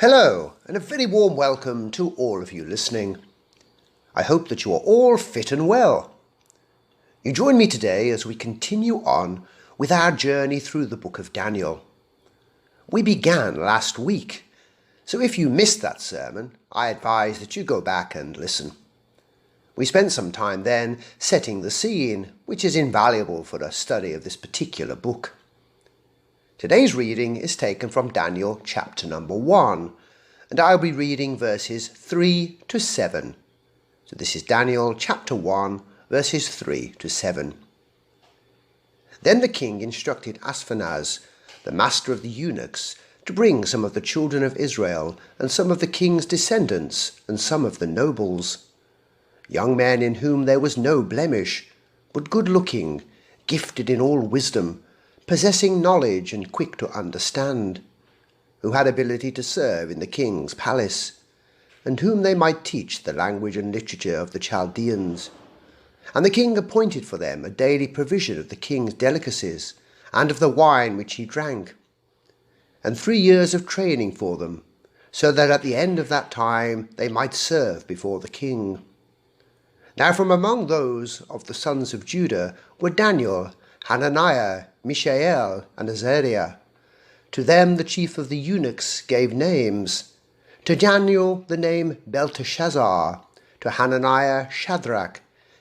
Hello, and a very warm welcome to all of you listening. I hope that you are all fit and well. You join me today as we continue on with our journey through the book of Daniel. We began last week, so if you missed that sermon, I advise that you go back and listen. We spent some time then setting the scene, which is invaluable for a study of this particular book. Today's reading is taken from Daniel chapter number 1, and I'll be reading verses 3 to 7. So this is Daniel chapter 1, verses 3 to 7. Then the king instructed Ashpenaz, the master of the eunuchs, to bring some of the children of Israel, and some of the king's descendants, and some of the nobles, young men in whom there was no blemish, but good-looking, gifted in all wisdom, possessing knowledge and quick to understand, who had ability to serve in the king's palace, and whom they might teach the language and literature of the Chaldeans. And the king appointed for them a daily provision of the king's delicacies, and of the wine which he drank, and 3 years of training for them, so that at the end of that time they might serve before the king. Now from among those of the sons of Judah were Daniel, Hananiah, Mishael, and Azariah. To them the chief of the eunuchs gave names. To Daniel the name Belteshazzar, to Hananiah Shadrach,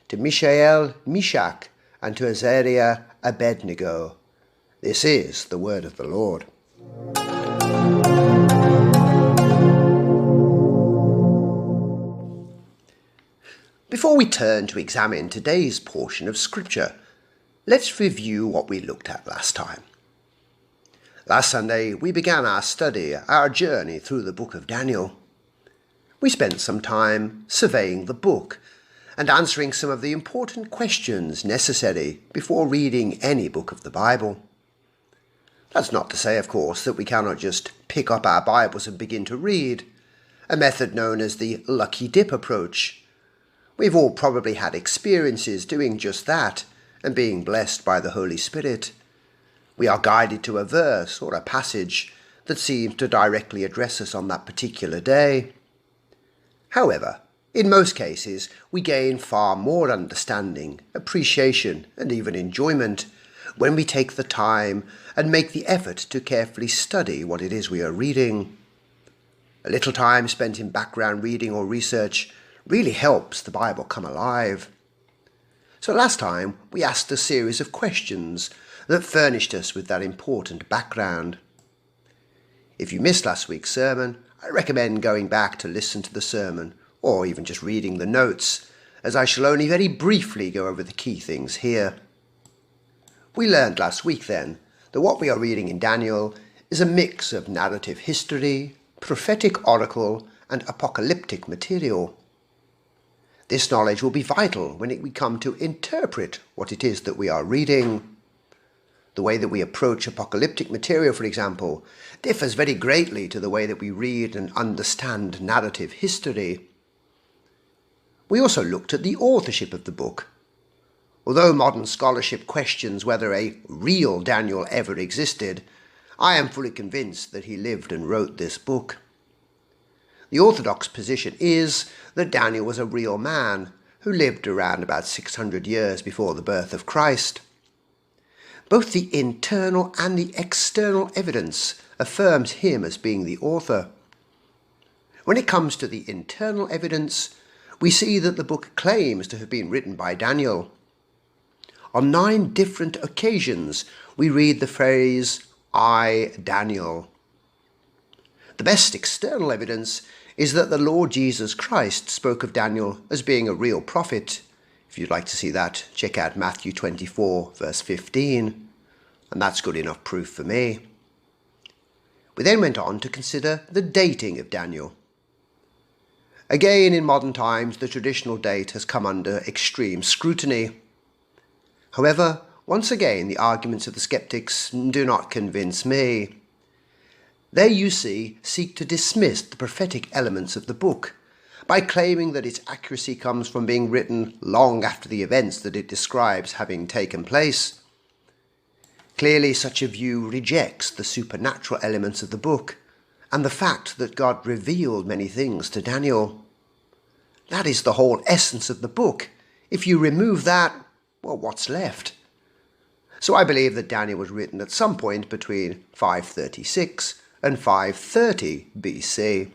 to Mishael Meshach, and to Azariah Abednego. This is the word of the Lord. Before we turn to examine today's portion of Scripture, let's review what we looked at last time. Last Sunday, we began our journey through the book of Daniel. We spent some time surveying the book and answering some of the important questions necessary before reading any book of the Bible. That's not to say, of course, that we cannot just pick up our Bibles and begin to read, a method known as the lucky dip approach. We've all probably had experiences doing just that and being blessed by the Holy Spirit. We are guided to a verse or a passage that seems to directly address us on that particular day. However, in most cases, we gain far more understanding, appreciation, and even enjoyment when we take the time and make the effort to carefully study what it is we are reading. A little time spent in background reading or research really helps the Bible come alive. So last time, we asked a series of questions that furnished us with that important background. If you missed last week's sermon, I recommend going back to listen to the sermon, or even just reading the notes, as I shall only very briefly go over the key things here. We learned last week then that what we are reading in Daniel is a mix of narrative history, prophetic oracle, and apocalyptic material. This knowledge will be vital when we come to interpret what it is that we are reading. The way that we approach apocalyptic material, for example, differs very greatly to the way that we read and understand narrative history. We also looked at the authorship of the book. Although modern scholarship questions whether a real Daniel ever existed, I am fully convinced that he lived and wrote this book. The orthodox position is that Daniel was a real man who lived around about 600 years before the birth of Christ. Both the internal and the external evidence affirms him as being the author. When it comes to the internal evidence, we see that the book claims to have been written by Daniel. On 9 different occasions, we read the phrase, "I, Daniel." The best external evidence is that the Lord Jesus Christ spoke of Daniel as being a real prophet. If you'd like to see that, check out Matthew 24, verse 15, and that's good enough proof for me. We then went on to consider the dating of Daniel. Again, in modern times, the traditional date has come under extreme scrutiny. However, once again, the arguments of the skeptics do not convince me. They, you see, seek to dismiss the prophetic elements of the book by claiming that its accuracy comes from being written long after the events that it describes having taken place. Clearly, such a view rejects the supernatural elements of the book and the fact that God revealed many things to Daniel. That is the whole essence of the book. If you remove that, well, what's left? So I believe that Daniel was written at some point between 536 and 530 BC.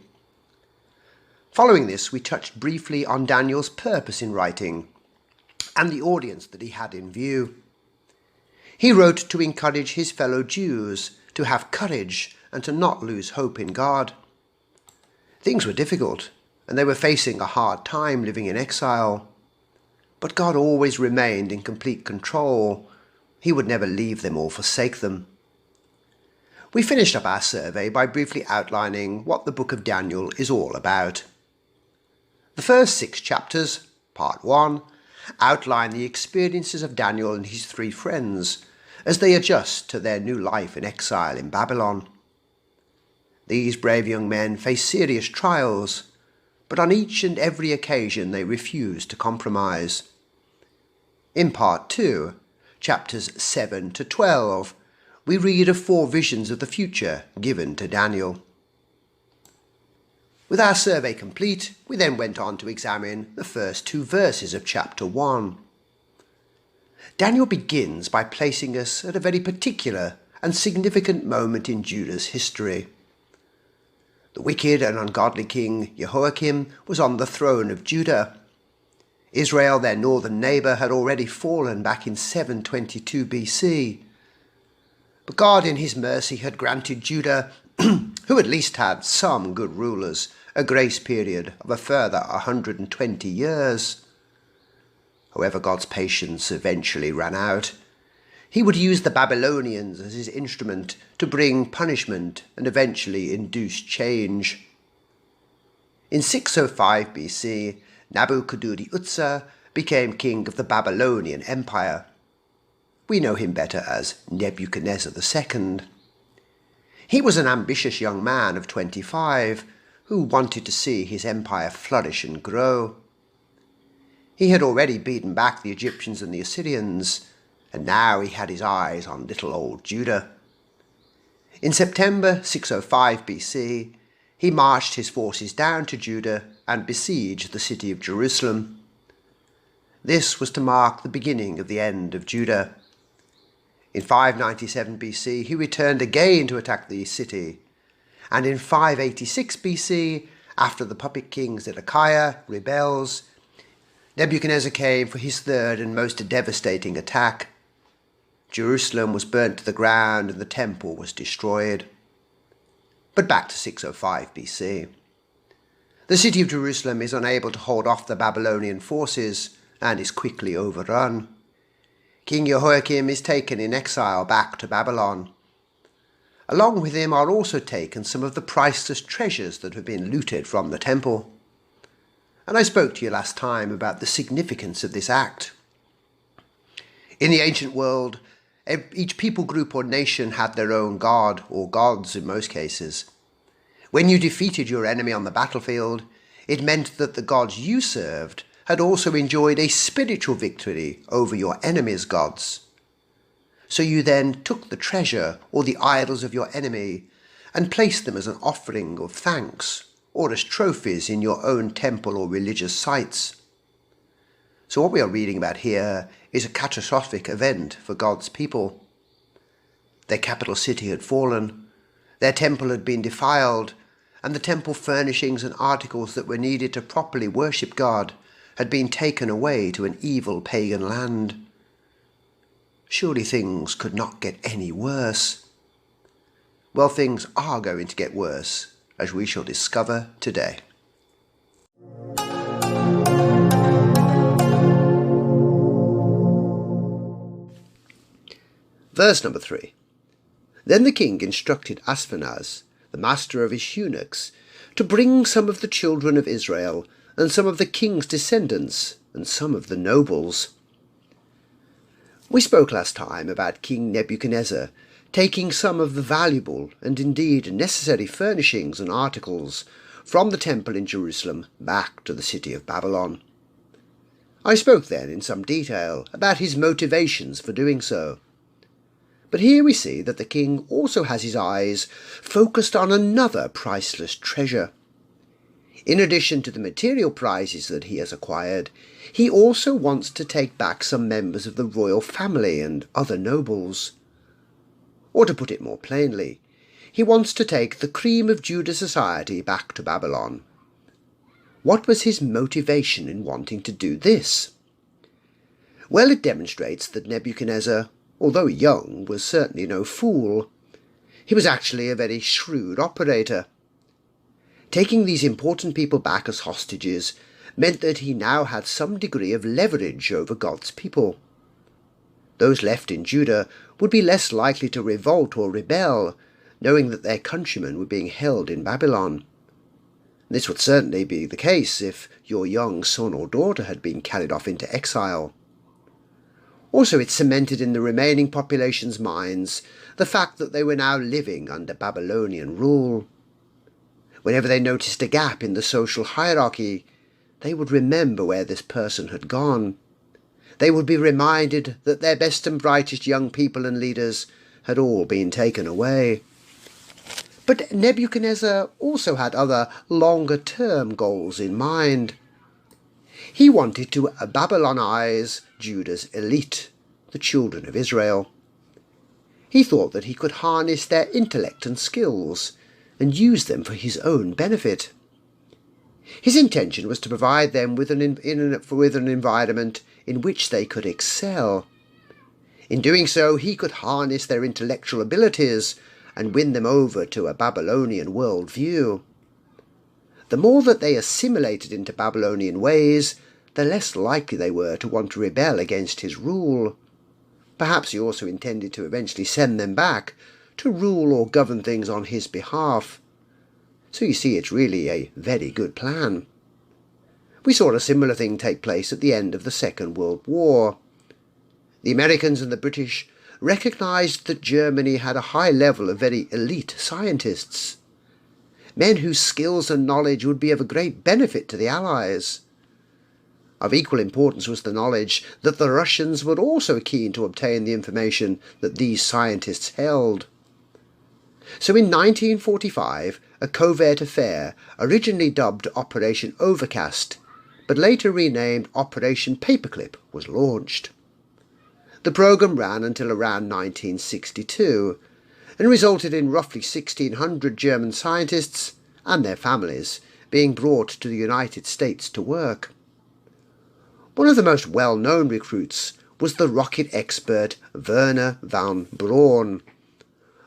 Following this, we touched briefly on Daniel's purpose in writing and the audience that he had in view. He wrote to encourage his fellow Jews to have courage and to not lose hope in God. Things were difficult, and they were facing a hard time living in exile. But God always remained in complete control. He would never leave them or forsake them. We finished up our survey by briefly outlining what the book of Daniel is all about. The first 6 chapters, part 1, outline the experiences of Daniel and his 3 friends as they adjust to their new life in exile in Babylon. These brave young men face serious trials, but on each and every occasion they refuse to compromise. In part 2, chapters 7 to 12, we read of 4 visions of the future given to Daniel. With our survey complete, we then went on to examine the first 2 verses of chapter 1. Daniel begins by placing us at a very particular and significant moment in Judah's history. The wicked and ungodly king Jehoiakim was on the throne of Judah. Israel, their northern neighbour, had already fallen back in 722 BC. But God in his mercy had granted Judah, who at least had some good rulers, a grace period of a further 120 years. However, God's patience eventually ran out. He would use the Babylonians as his instrument to bring punishment and eventually induce change. In 605 BC, Nabuchodonosor became king of the Babylonian Empire. We know him better as Nebuchadnezzar II. He was an ambitious young man of 25 who wanted to see his empire flourish and grow. He had already beaten back the Egyptians and the Assyrians, and now he had his eyes on little old Judah. In September 605 BC, he marched his forces down to Judah and besieged the city of Jerusalem. This was to mark the beginning of the end of Judah. In 597 BC, he returned again to attack the city, and in 586 BC, after the puppet king Zedekiah rebels, Nebuchadnezzar came for his 3rd and most devastating attack. Jerusalem was burnt to the ground and the temple was destroyed. But back to 605 BC. The city of Jerusalem is unable to hold off the Babylonian forces and is quickly overrun. King Jehoiakim is taken in exile back to Babylon. Along with him are also taken some of the priceless treasures that have been looted from the temple. And I spoke to you last time about the significance of this act. In the ancient world, each people group or nation had their own god, or gods in most cases. When you defeated your enemy on the battlefield, it meant that the gods you served had also enjoyed a spiritual victory over your enemy's gods. So you then took the treasure or the idols of your enemy and placed them as an offering of thanks or as trophies in your own temple or religious sites. So what we are reading about here is a catastrophic event for God's people. Their capital city had fallen, their temple had been defiled, and the temple furnishings and articles that were needed to properly worship God had been taken away to an evil pagan land. Surely things could not get any worse. Well, things are going to get worse, as we shall discover today. Verse number 3. Then the king instructed Ashpenaz, the master of his eunuchs, to bring some of the children of Israel, and some of the king's descendants, and some of the nobles. We spoke last time about King Nebuchadnezzar taking some of the valuable and indeed necessary furnishings and articles from the temple in Jerusalem back to the city of Babylon. I spoke then in some detail about his motivations for doing so. But here we see that the king also has his eyes focused on another priceless treasure. In addition to the material prizes that he has acquired, he also wants to take back some members of the royal family and other nobles. Or to put it more plainly, he wants to take the cream of Judah society back to Babylon. What was his motivation in wanting to do this? Well, it demonstrates that Nebuchadnezzar, although young, was certainly no fool. He was actually a very shrewd operator. Taking these important people back as hostages meant that he now had some degree of leverage over God's people. Those left in Judah would be less likely to revolt or rebel, knowing that their countrymen were being held in Babylon. This would certainly be the case if your young son or daughter had been carried off into exile. Also, it cemented in the remaining population's minds the fact that they were now living under Babylonian rule. Whenever they noticed a gap in the social hierarchy, they would remember where this person had gone. They would be reminded that their best and brightest young people and leaders had all been taken away. But Nebuchadnezzar also had other longer-term goals in mind. He wanted to Babylonize Judah's elite, the children of Israel. He thought that he could harness their intellect and skills and use them for his own benefit. His intention was to provide them with an environment in which they could excel. In doing so, he could harness their intellectual abilities and win them over to a Babylonian worldview. The more that they assimilated into Babylonian ways, the less likely they were to want to rebel against his rule. Perhaps he also intended to eventually send them back to rule or govern things on his behalf. So you see, it's really a very good plan. We saw a similar thing take place at the end of the Second World War. The Americans and the British recognized that Germany had a high level of very elite scientists, men whose skills and knowledge would be of a great benefit to the Allies. Of equal importance was the knowledge that the Russians were also keen to obtain the information that these scientists held. So in 1945, a covert affair, originally dubbed Operation Overcast, but later renamed Operation Paperclip, was launched. The program ran until around 1962 and resulted in roughly 1,600 German scientists and their families being brought to the United States to work. One of the most well-known recruits was the rocket expert Wernher von Braun.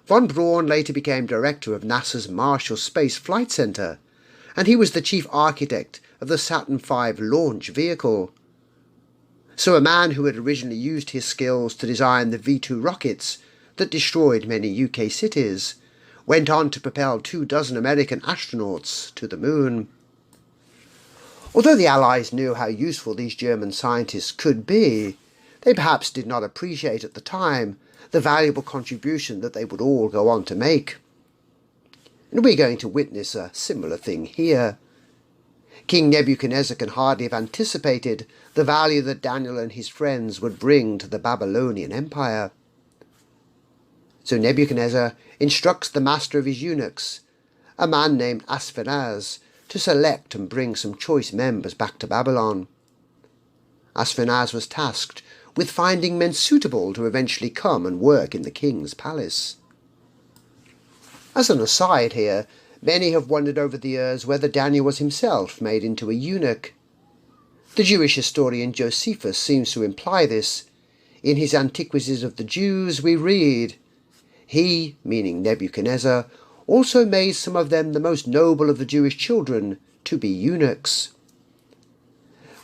Von Braun later became director of NASA's Marshall Space Flight Center, and he was the chief architect of the Saturn V launch vehicle. So a man who had originally used his skills to design the V-2 rockets that destroyed many UK cities went on to propel 24 American astronauts to the moon. Although the Allies knew how useful these German scientists could be, they perhaps did not appreciate at the time the valuable contribution that they would all go on to make. And we're going to witness a similar thing here. King Nebuchadnezzar can hardly have anticipated the value that Daniel and his friends would bring to the Babylonian Empire. So Nebuchadnezzar instructs the master of his eunuchs, a man named Ashpenaz, to select and bring some choice members back to Babylon. Ashpenaz was tasked with finding men suitable to eventually come and work in the king's palace. As an aside here, many have wondered over the years whether Daniel was himself made into a eunuch. The Jewish historian Josephus seems to imply this. In his Antiquities of the Jews we read, "He," meaning Nebuchadnezzar, "also made some of them the most noble of the Jewish children to be eunuchs."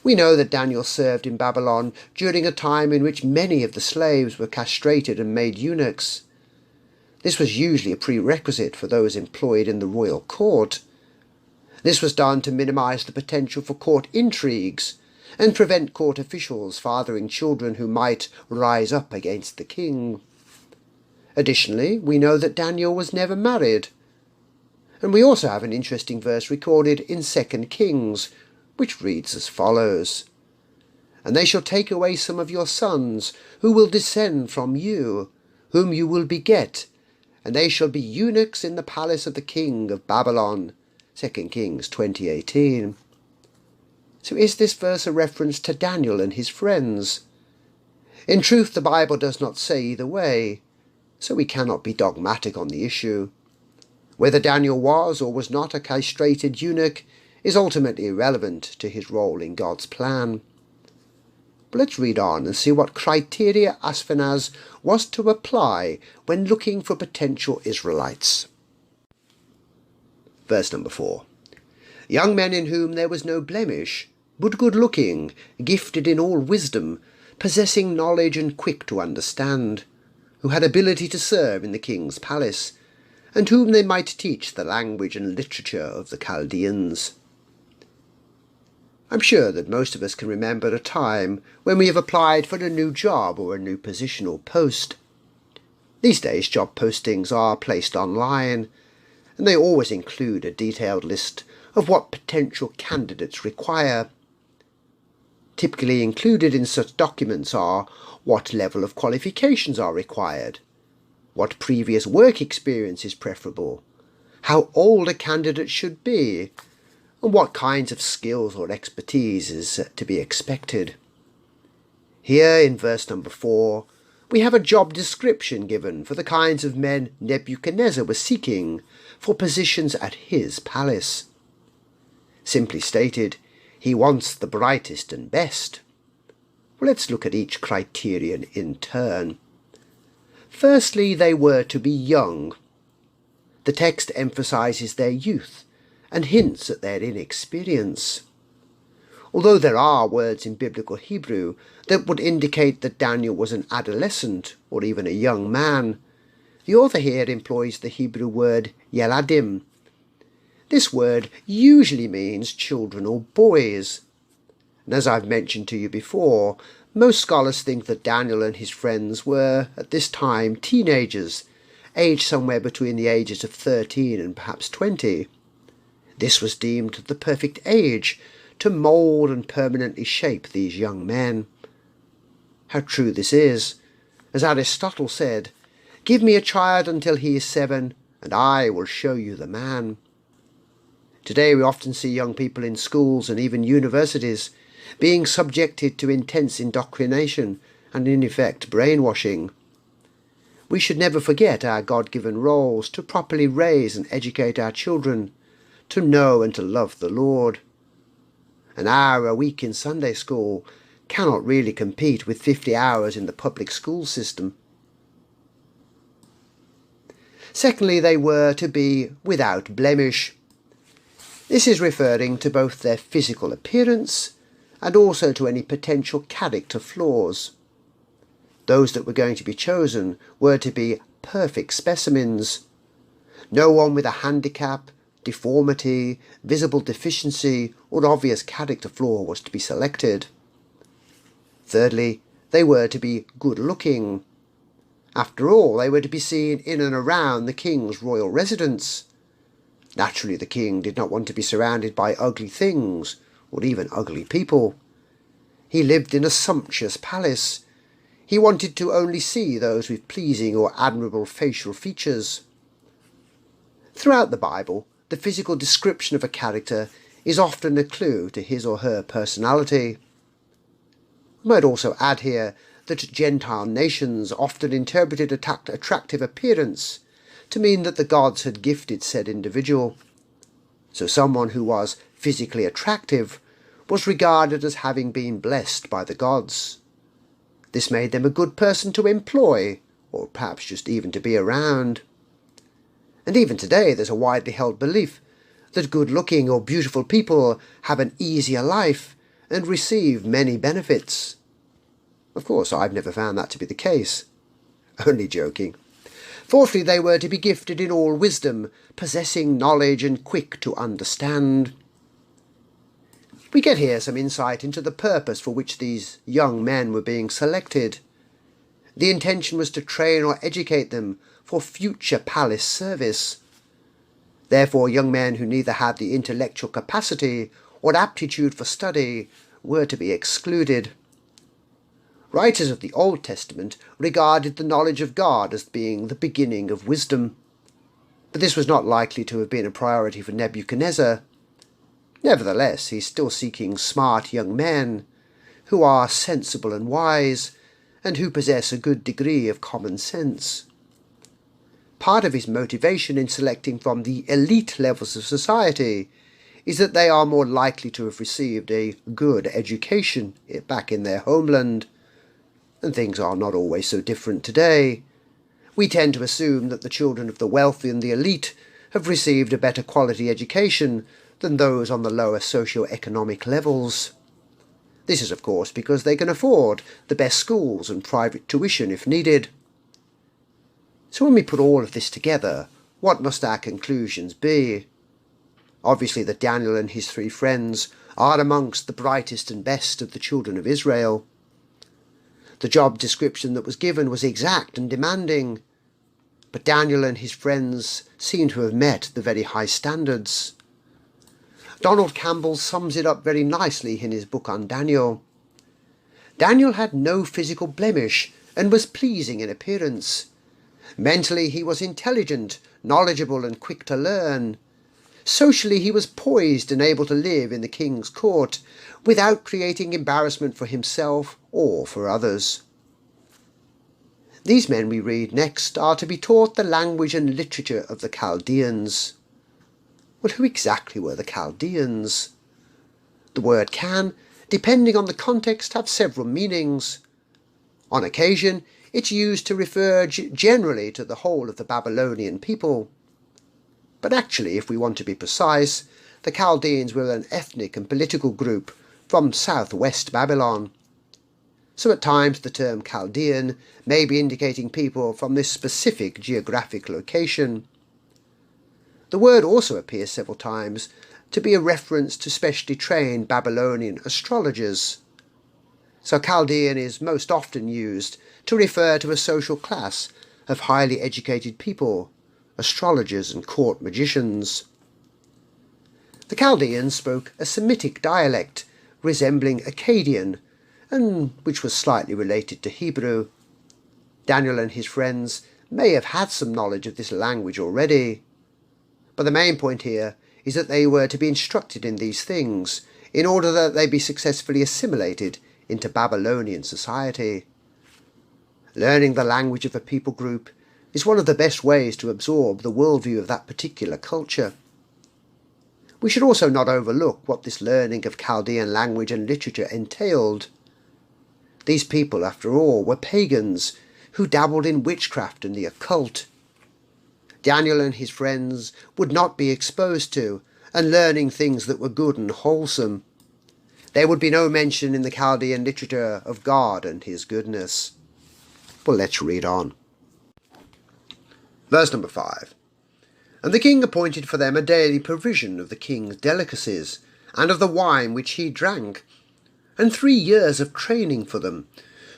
We know that Daniel served in Babylon during a time in which many of the slaves were castrated and made eunuchs. This was usually a prerequisite for those employed in the royal court. This was done to minimize the potential for court intrigues and prevent court officials fathering children who might rise up against the king. Additionally, we know that Daniel was never married. And we also have an interesting verse recorded in 2 Kings, which reads as follows, "And they shall take away some of your sons, who will descend from you, whom you will beget, and they shall be eunuchs in the palace of the king of Babylon. 2 Kings 20:18. So is this verse a reference to Daniel and his friends? In truth, the Bible does not say either way, so we cannot be dogmatic on the issue. Whether Daniel was or was not a castrated eunuch is ultimately irrelevant to his role in God's plan. But let's read on and see what criteria Ashpenaz was to apply when looking for potential Israelites. Verse number 4. Young men in whom there was no blemish, but good-looking, gifted in all wisdom, possessing knowledge and quick to understand, who had ability to serve in the king's palace, and whom they might teach the language and literature of the Chaldeans. I'm sure that most of us can remember a time when we have applied for a new job or a new position or post. These days job postings are placed online, and they always include a detailed list of what potential candidates require. Typically included in such documents are what level of qualifications are required, what previous work experience is preferable, how old a candidate should be, and what kinds of skills or expertise is to be expected. Here in verse number 4, we have a job description given for the kinds of men Nebuchadnezzar was seeking for positions at his palace. Simply stated, he wants the brightest and best. Well, let's look at each criterion in turn. Firstly, they were to be young. The text emphasizes their youth and hints at their inexperience. Although there are words in biblical Hebrew that would indicate that Daniel was an adolescent or even a young man, the author here employs the Hebrew word yeladim. This word usually means children or boys. And as I've mentioned to you before, most scholars think that Daniel and his friends were, at this time, teenagers, aged somewhere between the ages of 13 and perhaps 20. This was deemed the perfect age to mould and permanently shape these young men. How true this is! As Aristotle said, "Give me a child until he is 7, and I will show you the man." Today we often see young people in schools and even universities being subjected to intense indoctrination and, in effect, brainwashing. We should never forget our God-given roles to properly raise and educate our children, to know and to love the Lord. An hour a week in Sunday school cannot really compete with 50 hours in the public school system. Secondly, they were to be without blemish. This is referring to both their physical appearance and also to any potential character flaws. Those that were going to be chosen were to be perfect specimens. No one with a handicap, deformity, visible deficiency, or obvious character flaw was to be selected. Thirdly, they were to be good-looking. After all, they were to be seen in and around the king's royal residence. Naturally, the king did not want to be surrounded by ugly things, or even ugly people. He lived in a sumptuous palace. He wanted to only see those with pleasing or admirable facial features. Throughout the Bible, the physical description of a character is often a clue to his or her personality. I might also add here that Gentile nations often interpreted attractive appearance to mean that the gods had gifted said individual. So someone who was physically attractive was regarded as having been blessed by the gods. This made them a good person to employ, or perhaps just even to be around. And even today there's a widely held belief that good-looking or beautiful people have an easier life and receive many benefits. Of course, I've never found that to be the case. Only joking. Fourthly, they were to be gifted in all wisdom, possessing knowledge and quick to understand. We get here some insight into the purpose for which these young men were being selected. The intention was to train or educate them for future palace service. Therefore, young men who neither had the intellectual capacity or aptitude for study were to be excluded. Writers of the Old Testament regarded the knowledge of God as being the beginning of wisdom, but this was not likely to have been a priority for Nebuchadnezzar. Nevertheless, he is still seeking smart young men who are sensible and wise, and who possess a good degree of common sense. Part of his motivation in selecting from the elite levels of society is that they are more likely to have received a good education back in their homeland, and things are not always so different today. We tend to assume that the children of the wealthy and the elite have received a better quality education than those on the lower socio-economic levels. This is, of course, because they can afford the best schools and private tuition if needed. So when we put all of this together, what must our conclusions be? Obviously that Daniel and his 3 friends are amongst the brightest and best of the children of Israel. The job description that was given was exact and demanding, but Daniel and his friends seem to have met the very high standards. Donald Campbell sums it up very nicely in his book on Daniel. Daniel had no physical blemish and was pleasing in appearance. Mentally he was intelligent, knowledgeable and quick to learn. Socially he was poised and able to live in the king's court without creating embarrassment for himself or for others. These men, we read next, are to be taught the language and literature of the Chaldeans. Well, who exactly were the Chaldeans? The word can, depending on the context, have several meanings. On occasion, it's used to refer generally to the whole of the Babylonian people. But actually, if we want to be precise, the Chaldeans were an ethnic and political group from southwest Babylon. So at times the term Chaldean may be indicating people from this specific geographic location. The word also appears several times to be a reference to specially trained Babylonian astrologers. So Chaldean is most often used to refer to a social class of highly educated people, astrologers and court magicians. The Chaldeans spoke a Semitic dialect resembling Akkadian, and which was slightly related to Hebrew. Daniel and his friends may have had some knowledge of this language already, but the main point here is that they were to be instructed in these things in order that they be successfully assimilated into Babylonian society. Learning the language of a people group is one of the best ways to absorb the worldview of that particular culture. We should also not overlook what this learning of Chaldean language and literature entailed. These people, after all, were pagans who dabbled in witchcraft and the occult. Daniel and his friends would not be exposed to and learning things that were good and wholesome. There would be no mention in the Chaldean literature of God and his goodness. Well, let's read on. Verse number 5. And the king appointed for them a daily provision of the king's delicacies, and of the wine which he drank, and 3 years of training for them,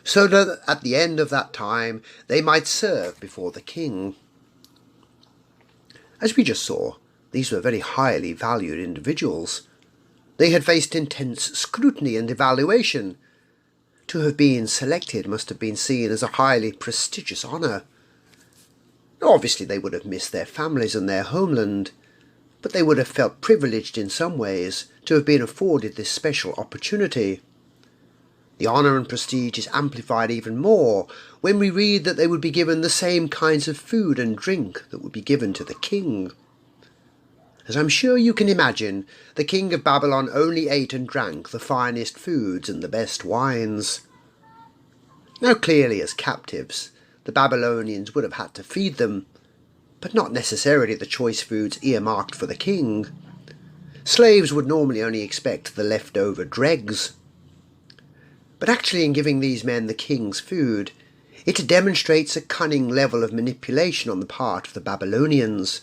so that at the end of that time they might serve before the king. As we just saw, these were very highly valued individuals. They had faced intense scrutiny and evaluation. To have been selected must have been seen as a highly prestigious honour. Obviously they would have missed their families and their homeland, but they would have felt privileged in some ways to have been afforded this special opportunity. The honour and prestige is amplified even more when we read that they would be given the same kinds of food and drink that would be given to the king. As I'm sure you can imagine, the king of Babylon only ate and drank the finest foods and the best wines. Now clearly as captives, the Babylonians would have had to feed them, but not necessarily the choice foods earmarked for the king. Slaves would normally only expect the leftover dregs. But actually in giving these men the king's food, it demonstrates a cunning level of manipulation on the part of the Babylonians.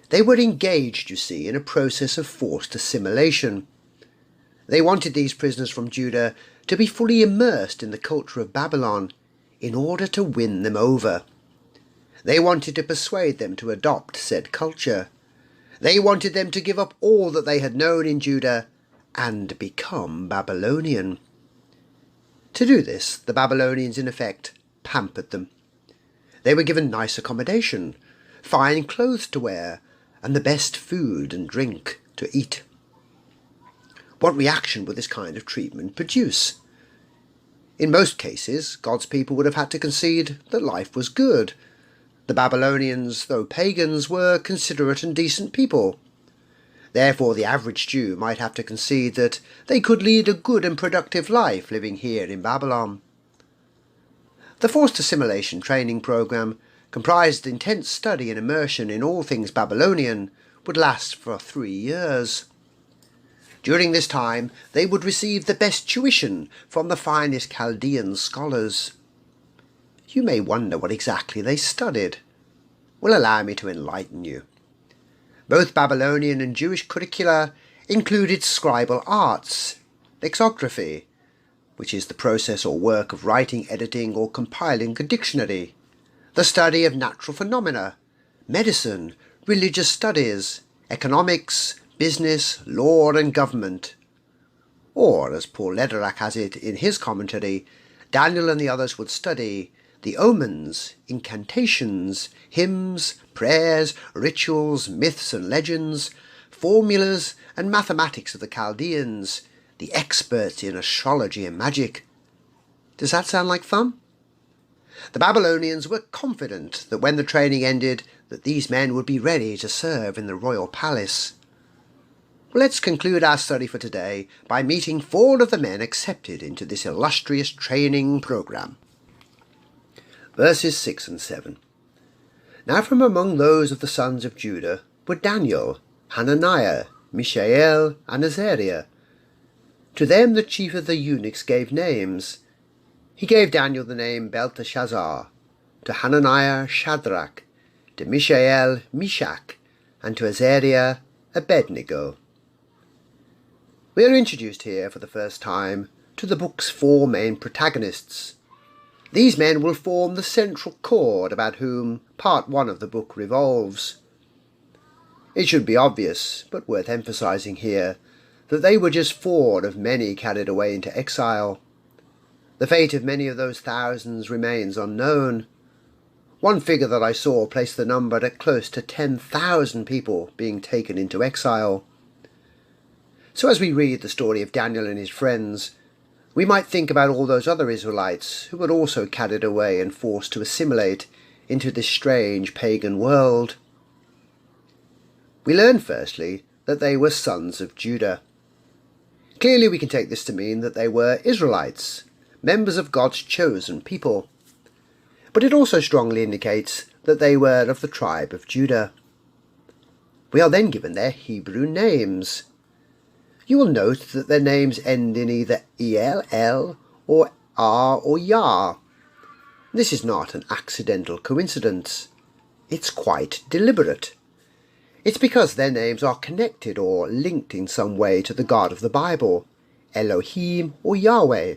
They were engaged, you see, in a process of forced assimilation. They wanted these prisoners from Judah to be fully immersed in the culture of Babylon in order to win them over. They wanted to persuade them to adopt said culture. They wanted them to give up all that they had known in Judah and become Babylonian. To do this, the Babylonians in effect pampered them. They were given nice accommodation, fine clothes to wear, and the best food and drink to eat. What reaction would this kind of treatment produce? In most cases, God's people would have had to concede that life was good. The Babylonians, though pagans, were considerate and decent people. Therefore, the average Jew might have to concede that they could lead a good and productive life living here in Babylon. The forced assimilation training program, comprised intense study and immersion in all things Babylonian, would last for 3 years. During this time, they would receive the best tuition from the finest Chaldean scholars. You may wonder what exactly they studied. Well, allow me to enlighten you. Both Babylonian and Jewish curricula included scribal arts, lexicography, which is the process or work of writing, editing, or compiling a dictionary, the study of natural phenomena, medicine, religious studies, economics, business, law, and government. Or, as Paul Lederach has it in his commentary, Daniel and the others would study the omens, incantations, hymns, prayers, rituals, myths and legends, formulas and mathematics of the Chaldeans, the experts in astrology and magic. Does that sound like fun? The Babylonians were confident that when the training ended, that these men would be ready to serve in the royal palace. Well, let's conclude our study for today by meeting 4 of the men accepted into this illustrious training program. Verses 6 and 7. Now from among those of the sons of Judah were Daniel, Hananiah, Mishael, and Azariah. To them the chief of the eunuchs gave names. He gave Daniel the name Belteshazzar, to Hananiah Shadrach, to Mishael Meshach, and to Azariah Abednego. We are introduced here for the first time to the book's 4 main protagonists. These men will form the central chord about whom part 1 of the book revolves. It should be obvious, but worth emphasizing here, that they were just 4 of many carried away into exile. The fate of many of those thousands remains unknown. One figure that I saw placed the number at close to 10,000 people being taken into exile. So as we read the story of Daniel and his friends, we might think about all those other Israelites who were also carried away and forced to assimilate into this strange pagan world. We learn firstly that they were sons of Judah. Clearly we can take this to mean that they were Israelites, members of God's chosen people. But it also strongly indicates that they were of the tribe of Judah. We are then given their Hebrew names. You will note that their names end in either El, El, or R or Yah. This is not an accidental coincidence. It's quite deliberate. It's because their names are connected or linked in some way to the God of the Bible, Elohim or Yahweh.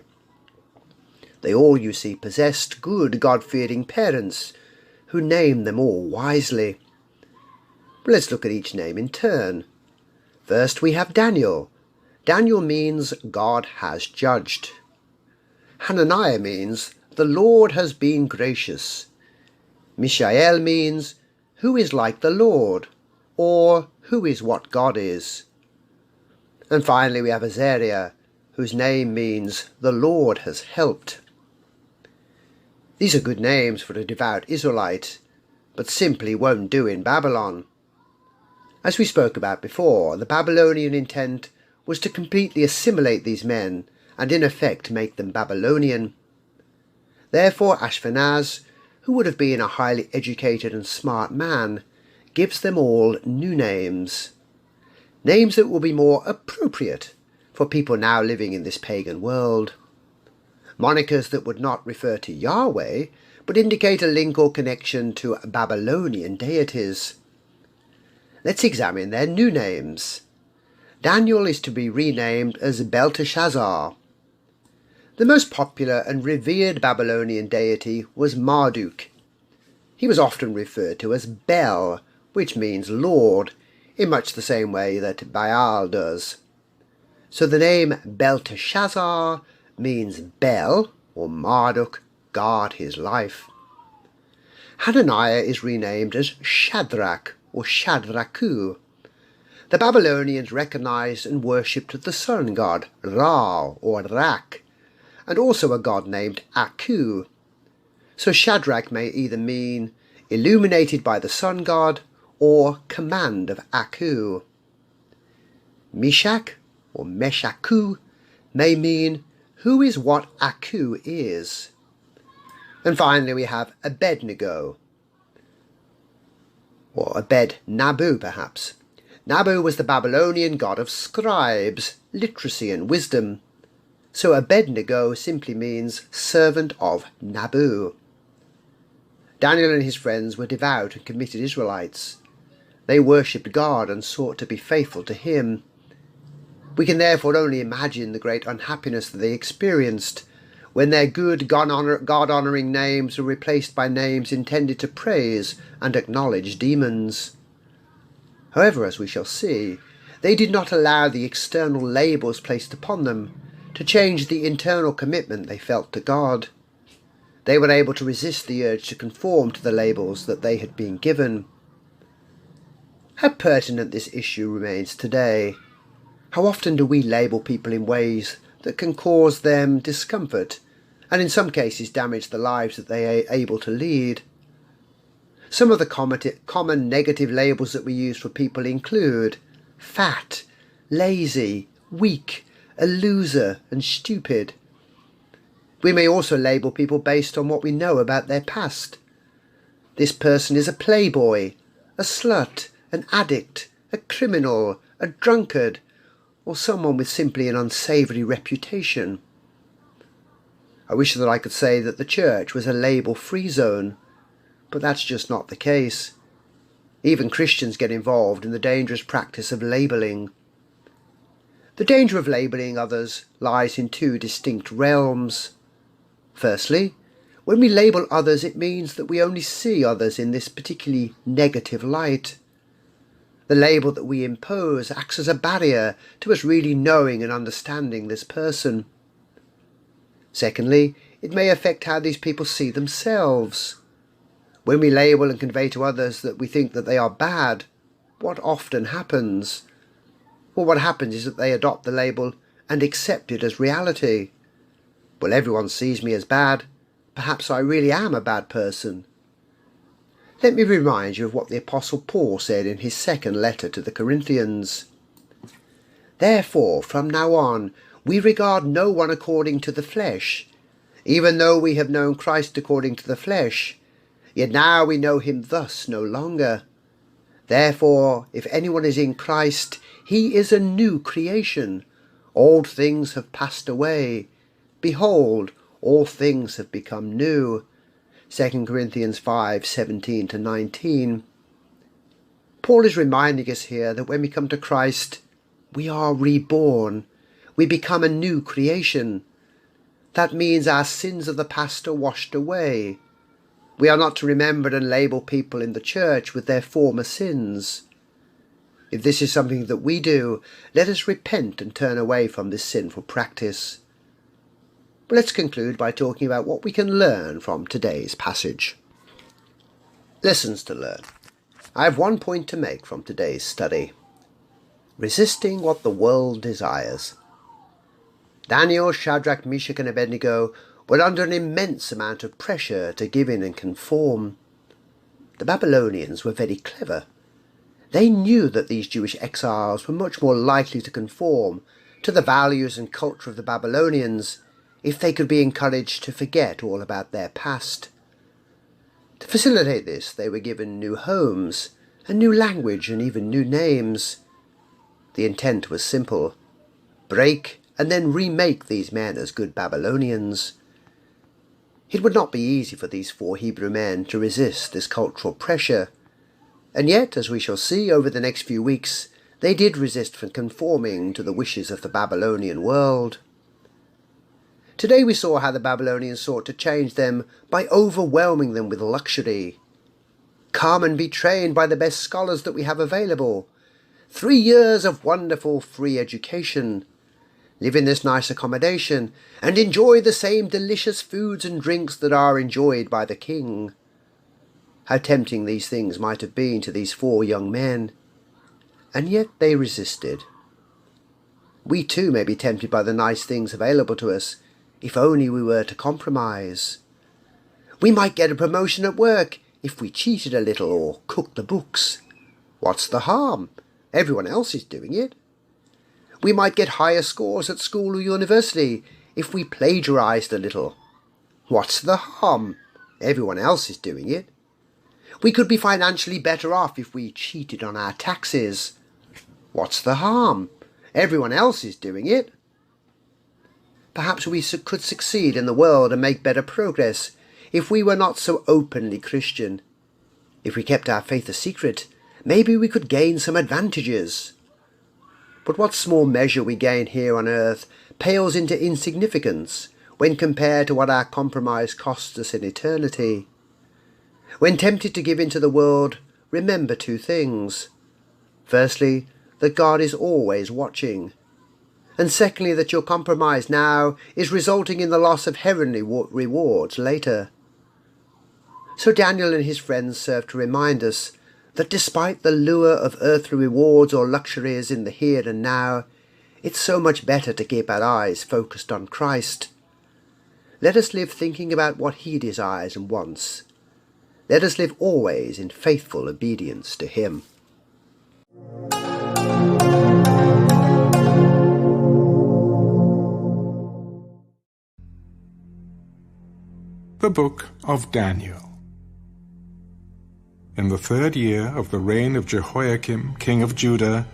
They all, you see, possessed good God-fearing parents who named them all wisely. Let's look at each name in turn. First we have Daniel. Daniel means God has judged. Hananiah means the Lord has been gracious. Mishael means who is like the Lord, or who is what God is. And finally we have Azariah, whose name means the Lord has helped. These are good names for a devout Israelite, but simply won't do in Babylon. As we spoke about before, the Babylonian intent was to completely assimilate these men and in effect make them Babylonian. Therefore Ashpenaz, who would have been a highly educated and smart man, gives them all new names. Names that will be more appropriate for people now living in this pagan world. Monikers that would not refer to Yahweh, but indicate a link or connection to Babylonian deities. Let's examine their new names. Daniel is to be renamed as Belteshazzar. The most popular and revered Babylonian deity was Marduk. He was often referred to as Bel, which means Lord, in much the same way that Baal does. So the name Belteshazzar means Bel, or Marduk, guard his life. Hananiah is renamed as Shadrach, or Shadrachu. The Babylonians recognized and worshipped the sun god Ra, or Rak, and also a god named Aku. So Shadrach may either mean illuminated by the sun god or command of Aku. Meshach, or Meshaku, may mean who is what Aku is. And finally we have Abednego, or Abed-Nabu perhaps. Nabu was the Babylonian god of scribes, literacy and wisdom. So Abednego simply means servant of Nabu. Daniel and his friends were devout and committed Israelites. They worshipped God and sought to be faithful to him. We can therefore only imagine the great unhappiness that they experienced when their good God-honouring names were replaced by names intended to praise and acknowledge demons. However, as we shall see, they did not allow the external labels placed upon them to change the internal commitment they felt to God. They were able to resist the urge to conform to the labels that they had been given. How pertinent this issue remains today. How often do we label people in ways that can cause them discomfort, and in some cases damage the lives that they are able to lead? Some of the common negative labels that we use for people include fat, lazy, weak, a loser, and stupid. We may also label people based on what we know about their past. This person is a playboy, a slut, an addict, a criminal, a drunkard, or someone with simply an unsavoury reputation. I wish that I could say that the church was a label-free zone, but that's just not the case. Even Christians get involved in the dangerous practice of labelling. The danger of labelling others lies in two distinct realms. Firstly, when we label others, it means that we only see others in this particularly negative light. The label that we impose acts as a barrier to us really knowing and understanding this person. Secondly, it may affect how these people see themselves. When we label and convey to others that we think that they are bad, what often happens? Well, what happens is that they adopt the label and accept it as reality. Well, everyone sees me as bad. Perhaps I really am a bad person. Let me remind you of what the Apostle Paul said in his second letter to the Corinthians. Therefore, from now on, we regard no one according to the flesh. Even though we have known Christ according to the flesh, yet now we know him thus no longer. Therefore, if anyone is in Christ, he is a new creation. Old things have passed away. Behold, all things have become new. 2 Corinthians 5:17-19. Paul is reminding us here that when we come to Christ, we are reborn. We become a new creation. That means our sins of the past are washed away. We are not to remember and label people in the church with their former sins. If this is something that we do, let us repent and turn away from this sinful practice. But let's conclude by talking about what we can learn from today's passage. Lessons to learn. I have one point to make from today's study. Resisting what the world desires. Daniel, Shadrach, Meshach and Abednego were under an immense amount of pressure to give in and conform. The Babylonians were very clever. They knew that these Jewish exiles were much more likely to conform to the values and culture of the Babylonians if they could be encouraged to forget all about their past. To facilitate this, they were given new homes, a new language and even new names. The intent was simple: break and then remake these men as good Babylonians. It would not be easy for these 4 Hebrew men to resist this cultural pressure, and yet, as we shall see over the next few weeks, they did resist from conforming to the wishes of the Babylonian world. Today we saw how the Babylonians sought to change them by overwhelming them with luxury. Come and be trained by the best scholars that we have available. 3 years of wonderful free education. live in this nice accommodation, and enjoy the same delicious foods and drinks that are enjoyed by the king. How tempting these things might have been to these 4 young men, and yet they resisted. We too may be tempted by the nice things available to us, if only we were to compromise. We might get a promotion at work if we cheated a little or cooked the books. What's the harm? Everyone else is doing it. We might get higher scores at school or university if we plagiarized a little. What's the harm? Everyone else is doing it. We could be financially better off if we cheated on our taxes. What's the harm? Everyone else is doing it. Perhaps we could succeed in the world and make better progress if we were not so openly Christian. If we kept our faith a secret, maybe we could gain some advantages. But what small measure we gain here on earth pales into insignificance when compared to what our compromise costs us in eternity. When tempted to give in to the world, remember 2 things. Firstly, that God is always watching. And secondly, that your compromise now is resulting in the loss of heavenly rewards later. So Daniel and his friends serve to remind us that despite the lure of earthly rewards or luxuries in the here and now, it's so much better to keep our eyes focused on Christ. Let us live thinking about what he desires and wants. Let us live always in faithful obedience to him. The Book of Daniel. In the 3rd year of the reign of Jehoiakim, king of Judah,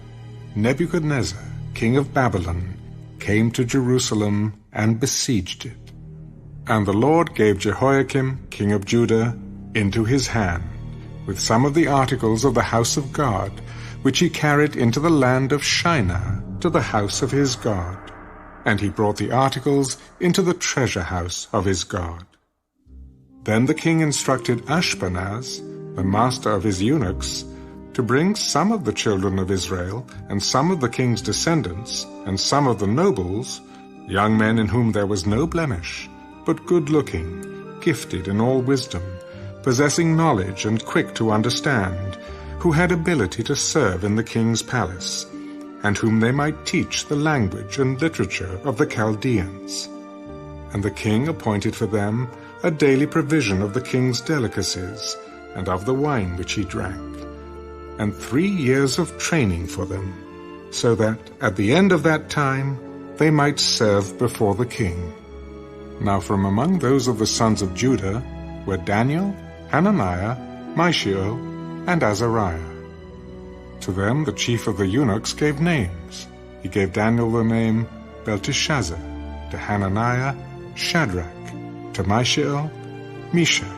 Nebuchadnezzar, king of Babylon, came to Jerusalem and besieged it. And the Lord gave Jehoiakim, king of Judah, into his hand, with some of the articles of the house of God, which he carried into the land of Shinar, to the house of his God. And he brought the articles into the treasure house of his God. Then the king instructed Ashpenaz, the master of his eunuchs, to bring some of the children of Israel, and some of the king's descendants, and some of the nobles, young men in whom there was no blemish, but good-looking, gifted in all wisdom, possessing knowledge and quick to understand, who had ability to serve in the king's palace, and whom they might teach the language and literature of the Chaldeans. And the king appointed for them a daily provision of the king's delicacies, and of the wine which he drank, and 3 years of training for them, so that at the end of that time they might serve before the king. Now from among those of the sons of Judah were Daniel, Hananiah, Mishael, and Azariah. To them the chief of the eunuchs gave names. He gave Daniel the name Belteshazzar, to Hananiah, Shadrach, to Mishael, Meshach,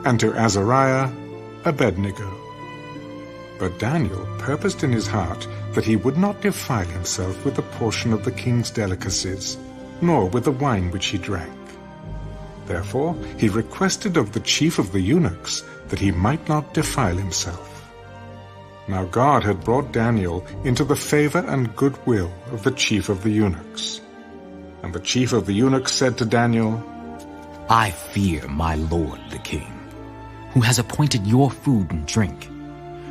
and to Azariah, Abednego. But Daniel purposed in his heart that he would not defile himself with a portion of the king's delicacies, nor with the wine which he drank. Therefore he requested of the chief of the eunuchs that he might not defile himself. Now God had brought Daniel into the favor and goodwill of the chief of the eunuchs. And the chief of the eunuchs said to Daniel, I fear my lord the king, who has appointed your food and drink.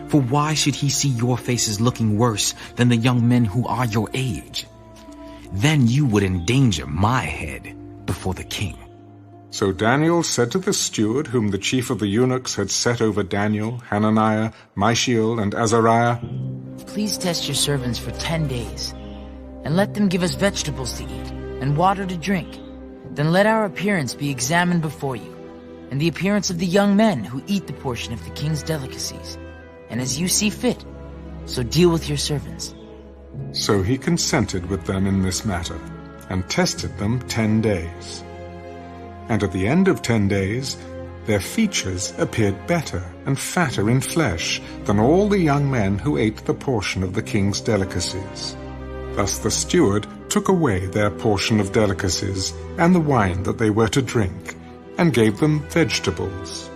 For why should he see your faces looking worse than the young men who are your age? Then you would endanger my head before the king. So Daniel said to the steward whom the chief of the eunuchs had set over Daniel, Hananiah, Mishael, and Azariah, Please test your servants for 10 days, and let them give us vegetables to eat and water to drink. Then let our appearance be examined before you, and the appearance of the young men who eat the portion of the king's delicacies. And as you see fit, so deal with your servants. So he consented with them in this matter, and tested them 10 days. And at the end of 10 days, their features appeared better and fatter in flesh than all the young men who ate the portion of the king's delicacies. Thus the steward took away their portion of delicacies and the wine that they were to drink, and gave them vegetables.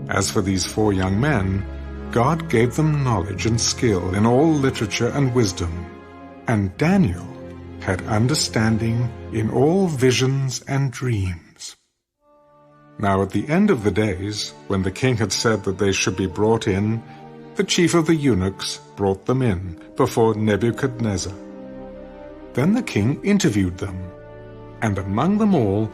As for these 4 young men, God gave them knowledge and skill in all literature and wisdom, and Daniel had understanding in all visions and dreams. Now at the end of the days, when the king had said that they should be brought in, the chief of the eunuchs brought them in before Nebuchadnezzar. Then the king interviewed them, and among them all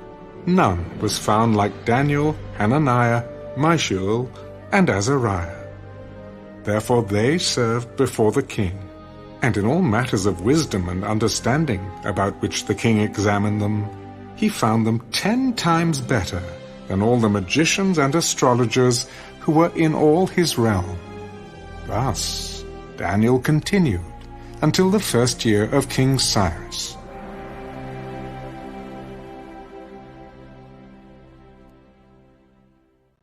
none was found like Daniel, Hananiah, Mishael, and Azariah. Therefore they served before the king, and in all matters of wisdom and understanding about which the king examined them, he found them 10 times better than all the magicians and astrologers who were in all his realm. Thus Daniel continued until the first year of King Cyrus.